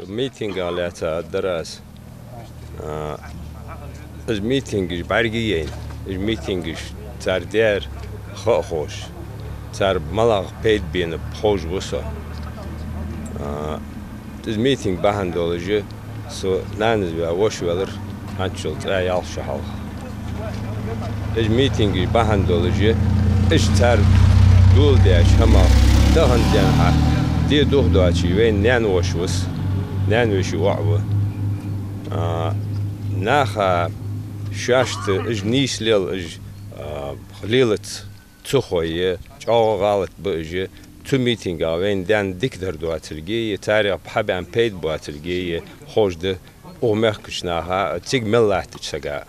meeting على الدراسة از meetingش برگیین از meetingش تردیار خوش تر ملاق پید بین خوش بسا از meeting بهندولجه سو نانز بیا وش ولر هنچلت ایال شهال از meetingش بهندولجه اش تر دول دیش هما دهن دیانها دی دوخ دوچی وین نان وشوس نان وشی وعوه ناخا شاشت اج نيس ليل اج خليلت تخويه جاو غالت بجي تو ميتينغ وين دان ديكدر دواتلجي تاريخ بحب ان بيد بواتلجي خوش ده اومخش ناها تيج ملات تشغا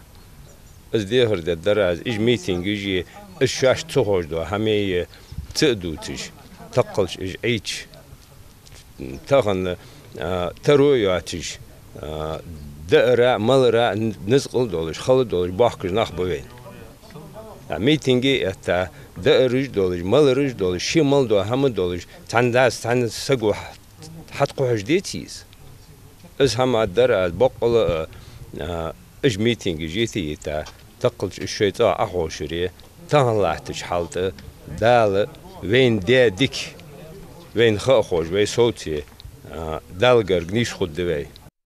از دي هرد دراز اج ميتينغ يجي الشاش تخوش دو همي تدوتش تقلش اج ايش تاخن تروياتش دقرا ملرا نزقل دولش خالد دولش باخكش ناخ بوين ميتينغي اتا دقرج دولش ملرج دولش شمال دو هم دولش تنداس تند سقو حتقو حجديتيز از هم ادر بقل اج ميتينغ جيتي تا تقلش الشيطان اخوشري تهلاتش حالته دال وين دي ديك وين خاخوش وين صوتي دالگر نيش خود دوي